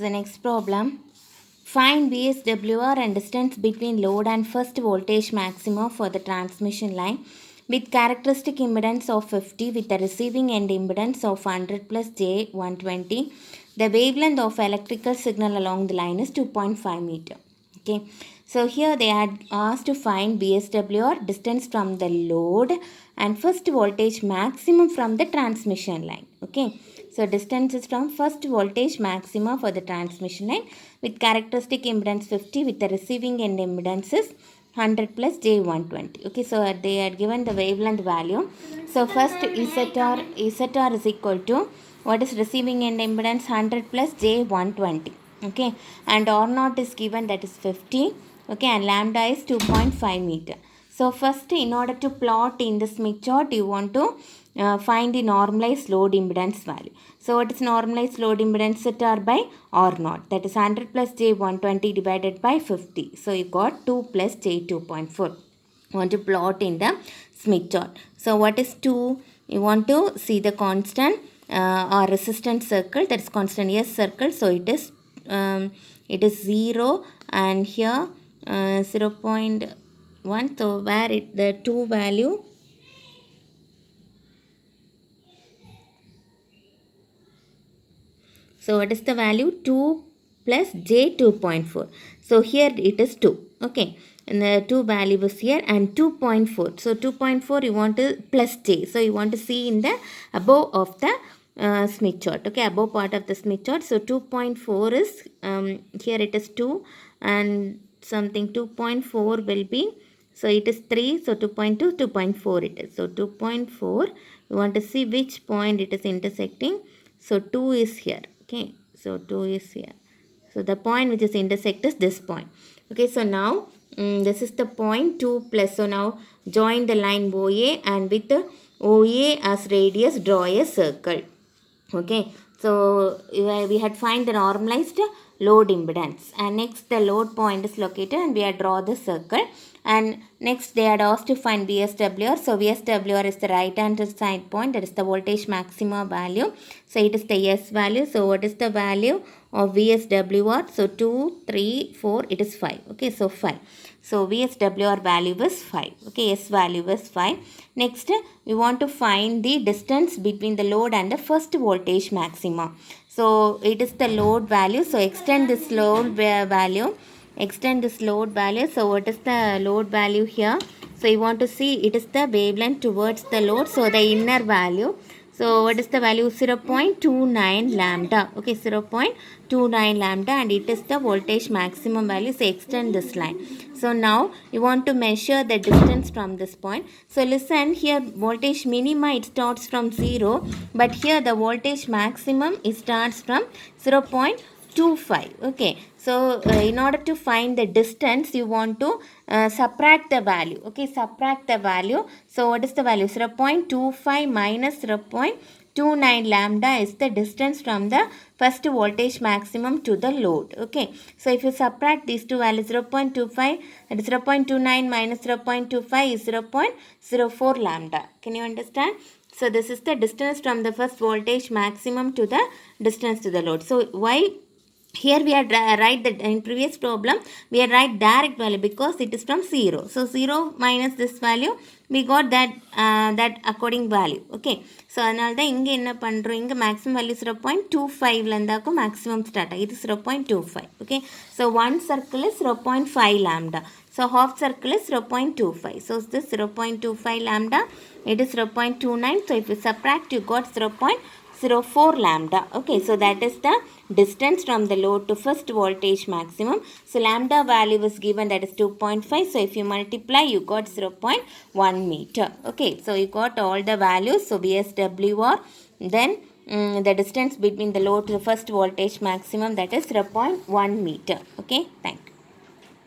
So the next problem. Find VSWR and distance between load and first voltage maximum for the transmission line with characteristic impedance of 50 with the receiving end impedance of 100 plus J120. The wavelength of electrical signal along the line is 2.5 meter. Okay, so here they had asked to find VSWR distance from the load and first voltage maximum from the transmission line. Okay, so distance is from first voltage maximum for the transmission line with characteristic impedance 50 with the receiving end impedance is 100 plus J120. Okay, so they had given the wavelength value. So first ZR is equal to what is receiving end impedance 100 plus J120. Okay, and R naught is given, that is 50. Okay, and lambda is 2.5 meter. So first, in order to plot in the Smith chart, you want to find the normalized load impedance value. So what is normalized load impedance ZR by R naught, that is 100 plus J120 divided by 50. So you got 2 plus J2.4. Want to plot in the Smith chart. So what is 2? You want to see the constant or resistance circle, that is constant S circle. So it is 0 and here 0.1. So where the 2 value, so what is the value? 2 plus J 2.4. So here it is 2. Okay, and the 2 value is here and 2.4. So 2.4 you want to plus J. So you want to see in the above of the Smith chart. Okay, above part of the Smith chart. So 2.4 is here it is 2 and something 2.4 will be, so it is 3. So 2.2, 2.4 it is. So 2.4 you want to see which point it is intersecting. So 2 is here. Okay, so 2 is here. So the point which is intersect is this point. Okay, so now this is the point 2 plus. So now join the line OA and with the OA as radius draw a circle. Okay, so we had find the normalized load impedance, and next the load point is located and we had draw the circle, and next they had asked to find VSWR. So VSWR is the right hand side point, that is the voltage maximum value. So it is the S value. So what is the value of VSWR? So 2, 3, 4, it is 5. Okay, so 5. So VSWR value is 5. Okay, S value is 5. Next, we want to find the distance between the load and the first voltage maximum. So it is the load value. So extend this load value. Extend this load value. So what is the load value here? So you want to see it is the wavelength towards the load. So the inner value. So what is the value? 0.29 lambda. Okay, 0.29 lambda, and it is the voltage maximum value. So extend this line. So now you want to measure the distance from this point. So listen, here voltage minima it starts from 0, but here the voltage maximum it starts from 0.25. Okay, so in order to find the distance you want to subtract the value. Okay, subtract the value. So what is the value? 0.25 minus 0.29 lambda is the distance from the first voltage maximum to the load. Okay, so if you subtract these two values, 0.25, that is 0.29 minus 0.25 is 0.04 lambda. Can you understand? So this is the distance from the first voltage maximum to the distance to the load. So why here we had write that in previous problem we had write direct value because it is from 0. So 0 minus this value we got that that according value. Okay, so அதனால தான் இங்கே என்ன பண்ணுறோம், இங்கே maximum value 0.25 இருந்தாக்கும் maximum start ஆகுது 0.25. Okay, so one circle is 0.5 lambda. So half circle is 0.25. So this 0.25 lambda, it is 0.29. So if you subtract you got 0.04 lambda. Okay, so that is the distance from the load to first voltage maximum. So lambda value is given, that is 2.5. So if you multiply you got 0.1 meter. Okay, so you got all the values. So VSWR, then the distance between the load to the first voltage maximum, that is 0.1 meter. Okay, thank you.